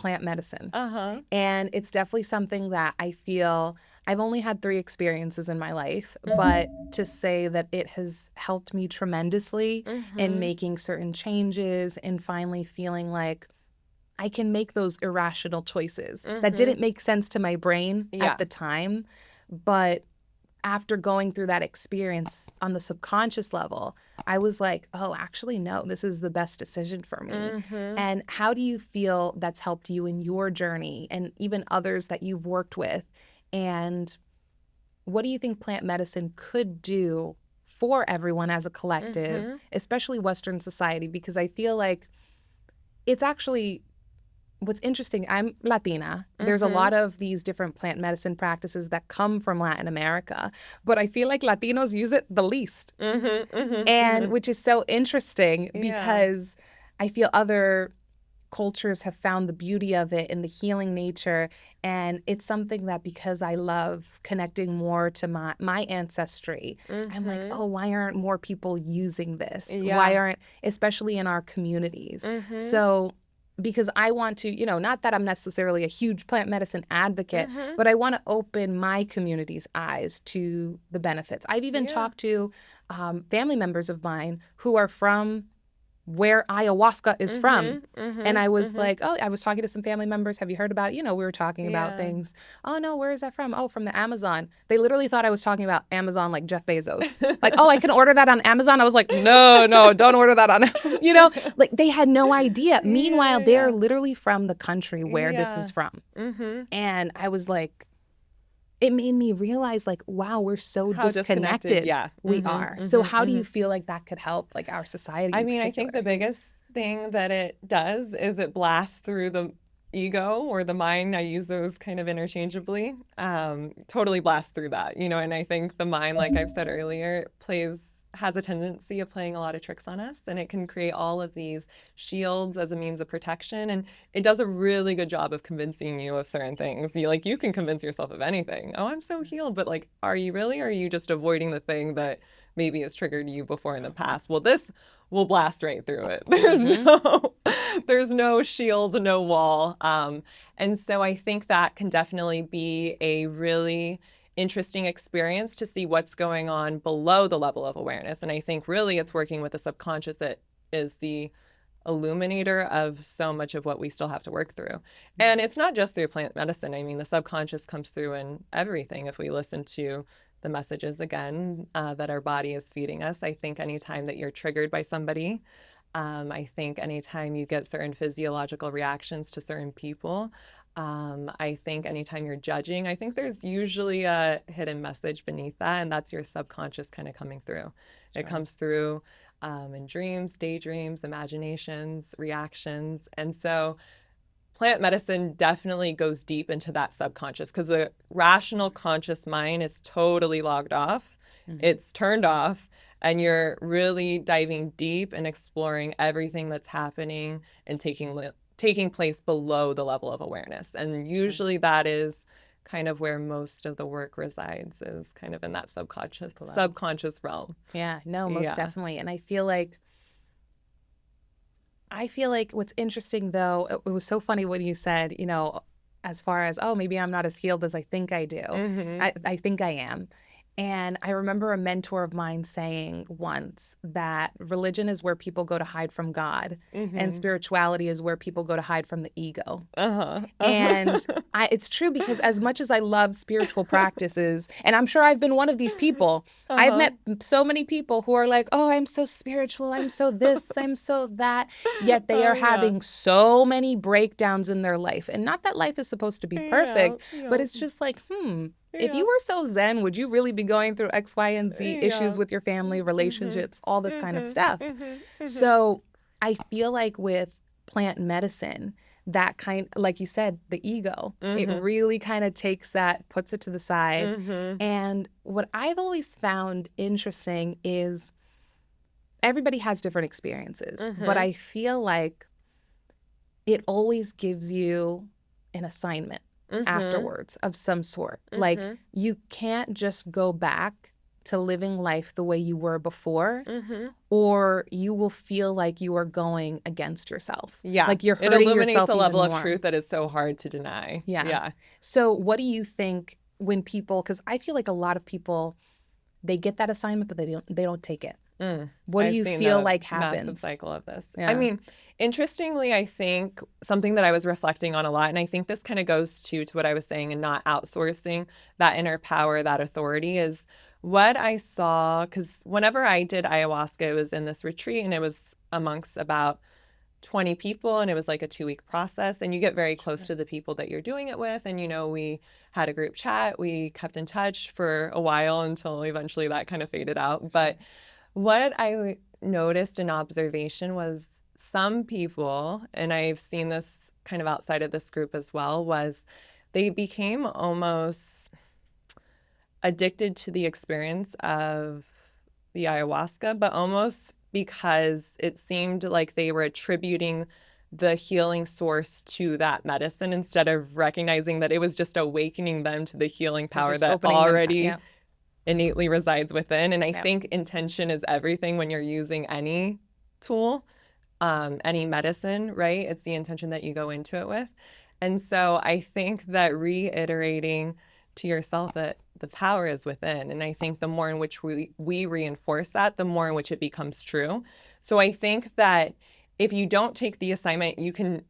plant medicine. Uh-huh. And it's definitely something that I feel I've only had 3 experiences in my life, but to say that it has helped me tremendously in making certain changes and finally feeling like I can make those irrational choices that didn't make sense to my brain Yeah. at the time. But after going through that experience on the subconscious level, I was like, oh, actually, no, this is the best decision for me. And how do you feel that's helped you in your journey and even others that you've worked with? And what do you think plant medicine could do for everyone as a collective, especially Western society? Because I feel like it's actually what's interesting, I'm Latina. There's a lot of these different plant medicine practices that come from Latin America, but I feel like Latinos use it the least. And which is so interesting because I feel other cultures have found the beauty of it and the healing nature. And it's something that because I love connecting more to my ancestry, I'm like, oh, why aren't more people using this? Why aren't, especially in our communities? So because I want to, not that I'm necessarily a huge plant medicine advocate, but I want to open my community's eyes to the benefits. I've even talked to family members of mine who are from where ayahuasca is from. And I was like, oh, I was talking to some family members. Have you heard about it? We were talking about things. Oh, no, where is that from? Oh, from the Amazon. They literally thought I was talking about Amazon like Jeff Bezos. Like, oh, I can order that on Amazon. I was like, no, don't order that on, like they had no idea. Meanwhile, they're literally from the country where this is from. And I was like, it made me realize like, wow, we're so How disconnected. Yeah. We are. So how do you feel like that could help like our society? I mean, I think the biggest thing that it does is it blasts through the ego or the mind. I use those kind of interchangeably. Totally blasts through that, and I think the mind, like I've said earlier, has a tendency of playing a lot of tricks on us, and it can create all of these shields as a means of protection, and it does a really good job of convincing you of certain things. You can convince yourself of anything. Oh, I'm so healed, but like, are you really, or are you just avoiding the thing that maybe has triggered you before in the past? Well, this will blast right through it. There's no shield, no wall, and so I think that can definitely be a really interesting experience to see what's going on below the level of awareness. And I think really it's working with the subconscious that is the illuminator of so much of what we still have to work through. And it's not just through plant medicine. I mean, the subconscious comes through in everything. If we listen to the messages again that our body is feeding us, I think anytime that you're triggered by somebody, I think anytime you get certain physiological reactions to certain people, I think anytime you're judging, I think there's usually a hidden message beneath that, and that's your subconscious kind of coming through. Sure. It comes through in dreams, daydreams, imaginations, reactions. And so plant medicine definitely goes deep into that subconscious because the rational conscious mind is totally logged off. It's turned off. And you're really diving deep and exploring everything that's happening and taking place below the level of awareness. And usually that is kind of where most of the work resides, is kind of in that subconscious realm. Yeah, no, most definitely. And I feel like what's interesting though, it was so funny when you said, as far as, oh, maybe I'm not as healed as I think I do. I think I am. And I remember a mentor of mine saying once that religion is where people go to hide from God, and spirituality is where people go to hide from the ego. And it's true, because as much as I love spiritual practices, and I'm sure I've been one of these people, I've met so many people who are like, oh, I'm so spiritual, I'm so this, I'm so that, yet they are having so many breakdowns in their life. And not that life is supposed to be perfect, but it's just like, if you were so zen, would you really be going through X, Y, and Z issues with your family, relationships, all this kind of stuff? So I feel like with plant medicine, that kind, like you said, the ego, it really kind of takes that, puts it to the side. And what I've always found interesting is everybody has different experiences, but I feel like it always gives you an assignment afterwards of some sort. Like, you can't just go back to living life the way you were before, or you will feel like you are going against yourself. Yeah. Like you're It hurting illuminates yourself a level even of more. truth that is so hard to deny. Yeah. Yeah. So what do you think when people, because I feel like a lot of people, they get that assignment, but they don't take it. What do I've you seen feel the like massive happens? cycle of this. Yeah. I mean, interestingly, I think something that I was reflecting on a lot, and I think this kind of goes to what I was saying and not outsourcing that inner power, that authority, is what I saw. Because whenever I did ayahuasca, it was in this retreat and it was amongst about 20 people, and it was like a 2-week process, and you get very close to the people that you're doing it with. And we had a group chat, we kept in touch for a while until eventually that kind of faded out. But what I noticed in observation was some people, and I've seen this kind of outside of this group as well, was they became almost addicted to the experience of the ayahuasca, but almost because it seemed like they were attributing the healing source to that medicine instead of recognizing that it was just awakening them to the healing power that already innately resides within. And I think intention is everything when you're using any tool, any medicine, right? It's the intention that you go into it with. And so I think that reiterating to yourself that the power is within. And I think the more in which we reinforce that, the more in which it becomes true. So I think that if you don't take the assignment, you can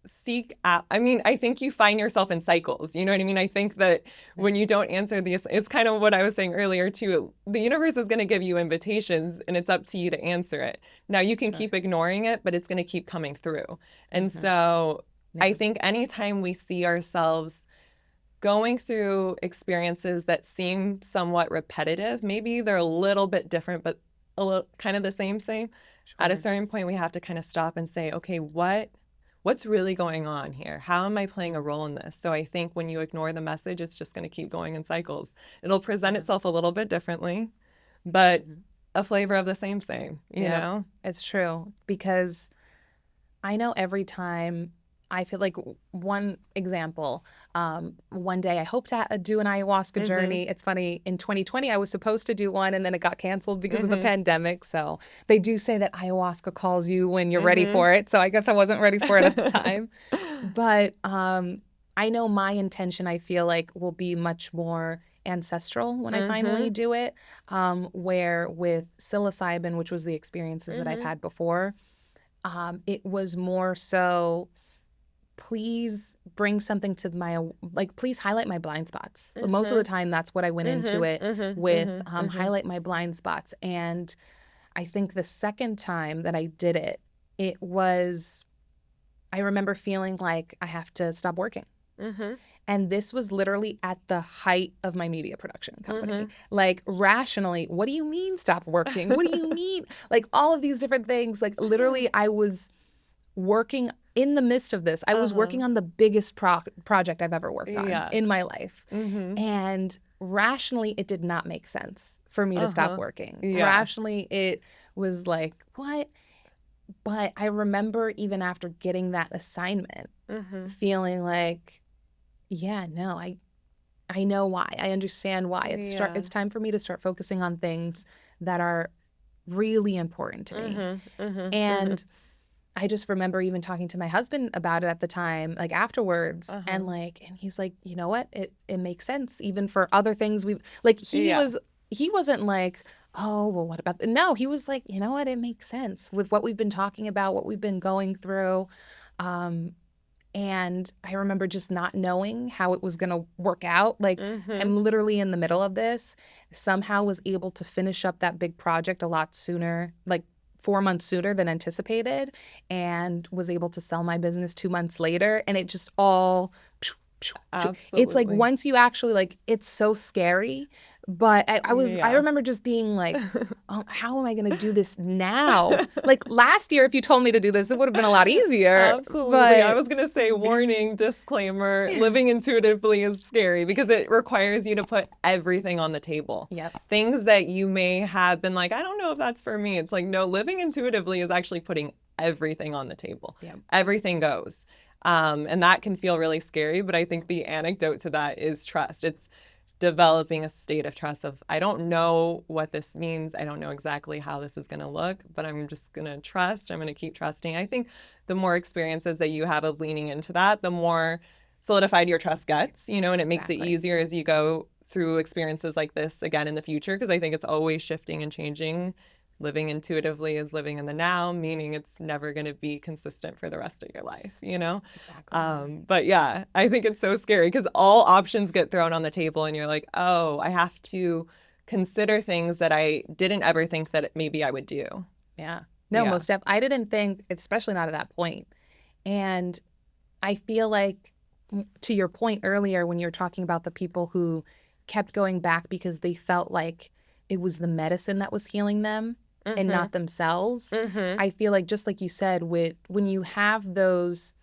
seek out. I mean, I think you find yourself in cycles. You know what I mean? I think that when you don't answer these, it's kind of what I was saying earlier too. The universe is going to give you invitations and it's up to you to answer it. Now you can keep ignoring it, but it's going to keep coming through. And so I think anytime we see ourselves going through experiences that seem somewhat repetitive, maybe they're a little bit different, but a little kind of the same. At a certain point, we have to kind of stop and say, okay, what's really going on here? How am I playing a role in this? So I think when you ignore the message, it's just going to keep going in cycles. It'll present itself a little bit differently, but a flavor of the same, you know? It's true, because I know every time I feel like, one example, one day I hope to do an ayahuasca journey. It's funny, in 2020, I was supposed to do one and then it got canceled because of the pandemic. So they do say that ayahuasca calls you when you're ready for it. So I guess I wasn't ready for it at the time. But I know my intention, I feel like, will be much more ancestral when I finally do it, where with psilocybin, which was the experiences that I've had before, it was more so, please bring something to my, like, please highlight my blind spots. Most of the time, that's what I went into it with, highlight my blind spots. And I think the second time that I did it, it was, I remember feeling like I have to stop working. And this was literally at the height of my media production company. Like, rationally, what do you mean stop working? What do you mean? Like, all of these different things. Like, literally, I was working in the midst of this. I was working on the biggest project I've ever worked on in my life. And rationally, it did not make sense for me to stop working. Rationally, it was like, what? But I remember even after getting that assignment, feeling like, yeah, no, I know why. I understand why. It's time for me to start focusing on things that are really important to me. And I just remember even talking to my husband about it at the time, like afterwards, and he's like, you know what? It makes sense even for other things we've, like, he wasn't like, oh, well, what about no, he was like, you know what? It makes sense with what we've been talking about, what we've been going through. And I remember just not knowing how it was going to work out. Like, I'm literally in the middle of this, somehow was able to finish up that big project a lot sooner, like 4 months sooner than anticipated, and was able to sell my business 2 months later. And it just all, absolutely. It's like, once you actually, like, it's so scary. But I remember just being like, oh, how am I going to do this now? Like, last year, if you told me to do this, it would have been a lot easier. Absolutely. But I was going to say, warning, disclaimer, living intuitively is scary because it requires you to put everything on the table. Things that you may have been like, I don't know if that's for me. It's like, no, living intuitively is actually putting everything on the table. Everything goes. And that can feel really scary. But I think the antidote to that is trust. It's developing a state of trust of, I don't know what this means. I don't know exactly how this is going to look, but I'm just going to trust. I'm going to keep trusting. I think the more experiences that you have of leaning into that, the more solidified your trust gets, you know, and it makes it easier as you go through experiences like this again in the future, because I think it's always shifting and changing. Living intuitively is living in the now, meaning it's never going to be consistent for the rest of your life, you know? Exactly. But yeah, I think it's so scary because all options get thrown on the table and you're like, oh, I have to consider things that I didn't ever think that maybe I would do. Yeah. No, Yeah. most definitely. I didn't think, especially not at that point. And I feel like, to your point earlier, when you were talking about the people who kept going back because they felt like it was the medicine that was healing them and not themselves. I feel like, just like you said, when you have those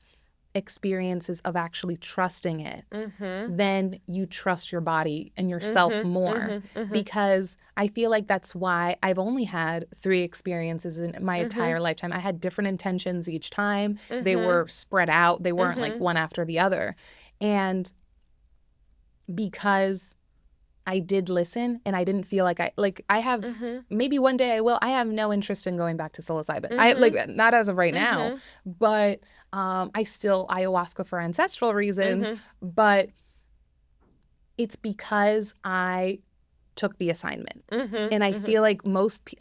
experiences of actually trusting it, then you trust your body and yourself more. Because I feel like that's why I've only had 3 experiences in my entire lifetime. I had different intentions each time. They were spread out. They weren't like one after the other. And because I did listen and I didn't feel like I have, maybe one day I will. I have no interest in going back to psilocybin. I like, not as of right now, but I still ayahuasca for ancestral reasons, but it's because I took the assignment. And I feel like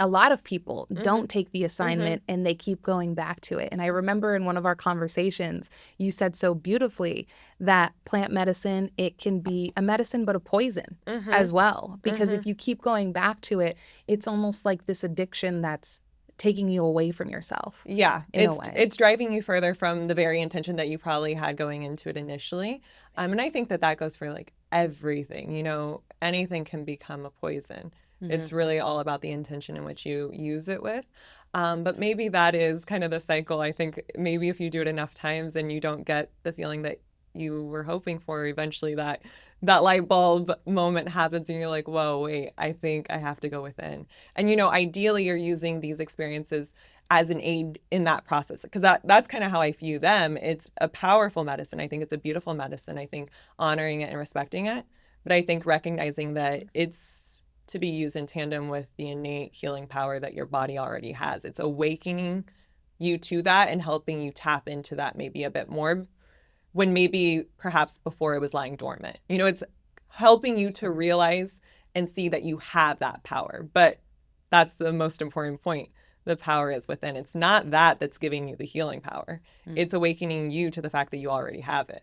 a lot of people don't take the assignment and they keep going back to it. And I remember in one of our conversations, you said so beautifully that plant medicine, it can be a medicine, but a poison as well. Because if you keep going back to it, it's almost like this addiction that's taking you away from yourself. Yeah, in a way. it's driving you further from the very intention that you probably had going into it initially. And I think that goes for like everything, you know, anything can become a poison. It's really all about the intention in which you use it with. But maybe that is kind of the cycle. I think maybe if you do it enough times and you don't get the feeling that you were hoping for, eventually that light bulb moment happens and you're like, whoa, wait, I think I have to go within. And, you know, ideally you're using these experiences as an aid in that process, because that's kind of how I view them. It's a powerful medicine. I think it's a beautiful medicine. I think honoring it and respecting it. But I think recognizing that it's to be used in tandem with the innate healing power that your body already has. It's awakening you to that and helping you tap into that maybe a bit more when maybe perhaps before it was lying dormant. You know, it's helping you to realize and see that you have that power. But that's the most important point. The power is within. It's not that that's giving you the healing power. It's awakening you to the fact that you already have it.